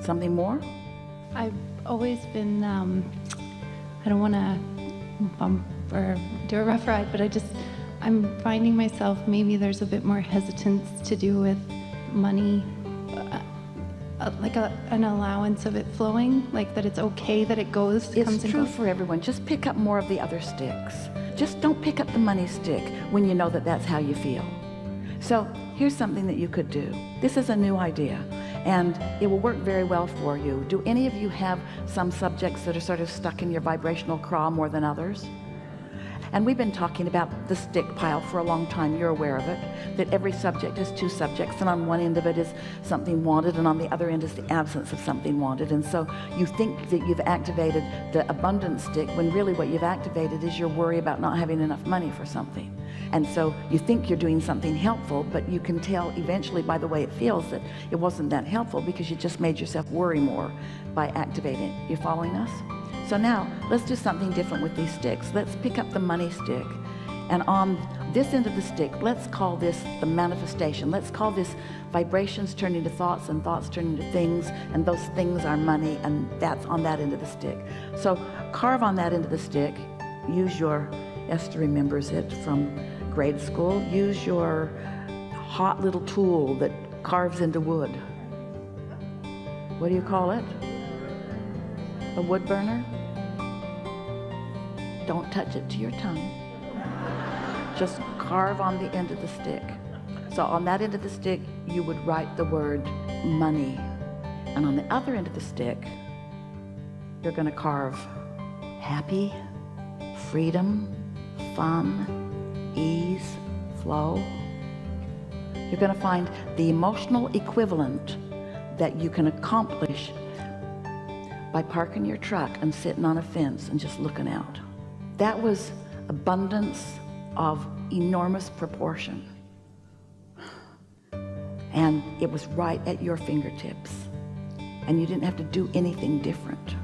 Something more? I've always been, I don't want to bump or do a rough ride, but I'm finding myself, maybe there's a bit more hesitance to do with money, like an allowance of it flowing, like that it's okay that it goes. It's true for everyone. Just pick up more of the other sticks. Just don't pick up the money stick when you know that that's how you feel. So here's something that you could do. This is a new idea, and it will work very well for you. Do any of you have some subjects that are sort of stuck in your vibrational craw more than others? And we've been talking about the stick pile for a long time. You're aware of it, that every subject is two subjects, and on one end of it is something wanted, and on the other end is the absence of something wanted. And so you think that you've activated the abundance stick, when really what you've activated is your worry about not having enough money for something. And so you think you're doing something helpful, but you can tell eventually by the way it feels that it wasn't that helpful, because you just made yourself worry more by activating it. You following us? So now let's do something different with these sticks. Let's pick up the money stick, and on this end of the stick, let's call this the manifestation. Let's call this vibrations turning to thoughts, and thoughts turning to things, and those things are money, and that's on that end of the stick. So carve on that end of the stick. Use your, Esther remembers it from grade school, use your hot little tool that carves into wood. What do you call it? A wood burner? Don't touch it to your tongue. Just carve on the end of the stick. So on that end of the stick, you would write the word money. And on the other end of the stick, you're going to carve happy, freedom, fun, ease, flow. You're going to find the emotional equivalent that you can accomplish by parking your truck and sitting on a fence and just looking out. That was abundance of enormous proportion. And it was right at your fingertips. And you didn't have to do anything different.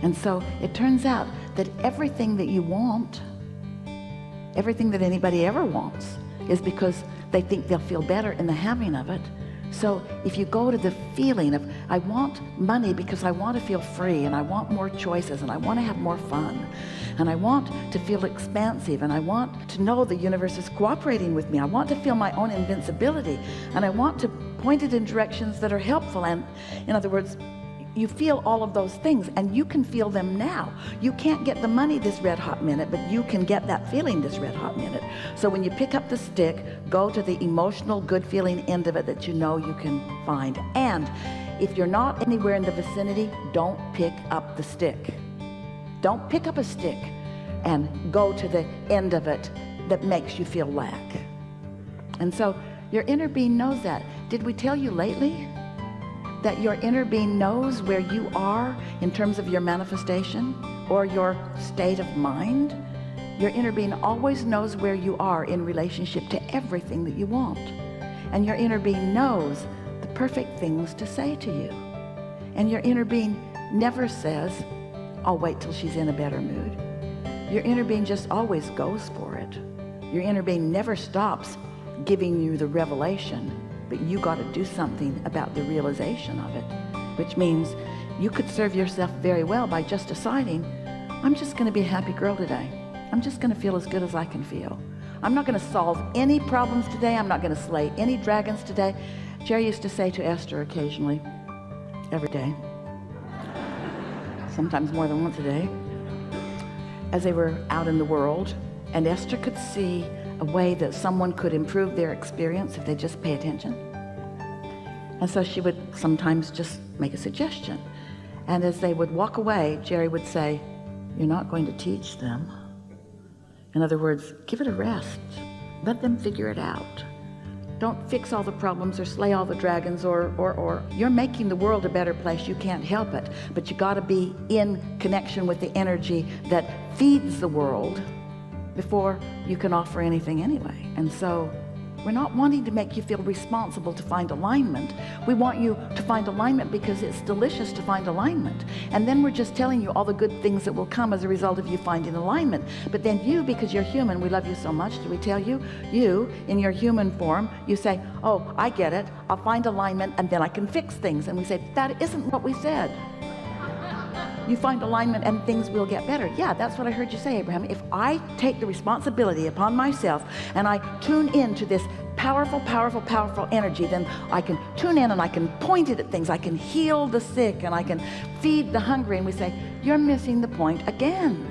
And so it turns out that everything that you want, everything that anybody ever wants, is because they think they'll feel better in the having of it. So if you go to the feeling of, I want money because I want to feel free, and I want more choices, and I want to have more fun, and I want to feel expansive, and I want to know the universe is cooperating with me. I want to feel my own invincibility, and I want to point it in directions that are helpful. And in other words, you feel all of those things, and you can feel them now. You can't get the money this red hot minute, but you can get that feeling this red hot minute. So when you pick up the stick, go to the emotional good feeling end of it that you know you can find. And if you're not anywhere in the vicinity, don't pick up the stick. Don't pick up a stick and go to the end of it that makes you feel lack. And so your inner being knows that. Did we tell you lately that your inner being knows where you are in terms of your manifestation or your state of mind? Your inner being always knows where you are in relationship to everything that you want. And your inner being knows the perfect things to say to you. And your inner being never says, I'll wait till she's in a better mood. Your inner being just always goes for it. Your inner being never stops giving you the revelation, but you got to do something about the realization of it, which means you could serve yourself very well by just deciding, I'm just going to be a happy girl today. I'm just going to feel as good as I can feel. I'm not going to solve any problems today. I'm not going to slay any dragons today. Jerry used to say to Esther occasionally, every day, sometimes more than once a day, as they were out in the world, and Esther could see a way that someone could improve their experience if they just pay attention. And so she would sometimes just make a suggestion. And as they would walk away, Jerry would say, you're not going to teach them. In other words, give it a rest. Let them figure it out. Don't fix all the problems or slay all the dragons or you're making the world a better place. You can't help it. But you got to be in connection with the energy that feeds the world before you can offer anything anyway. And so We're not wanting to make you feel responsible to find alignment. We want you to find alignment because it's delicious to find alignment. And then we're just telling you all the good things that will come as a result of you finding alignment. But then you, because you're human, we love you so much, do we tell you? You, in your human form, you say, oh, I get it. I'll find alignment and then I can fix things. And we say, that isn't what we said. You find alignment and things will get better. Yeah, that's what I heard you say, Abraham. If I take the responsibility upon myself and I tune into this powerful, powerful, powerful energy, then I can tune in and I can point it at things. I can heal the sick and I can feed the hungry. And we say, you're missing the point again.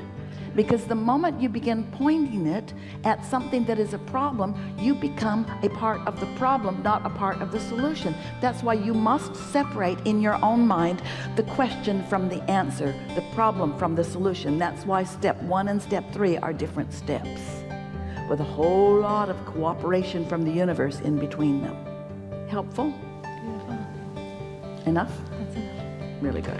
Because the moment you begin pointing it at something that is a problem, you become a part of the problem, not a part of the solution. That's why you must separate in your own mind the question from the answer, the problem from the solution. That's why step 1 and step 3 are different steps, with a whole lot of cooperation from the universe in between them. Helpful? Beautiful. Enough? That's enough. Really good.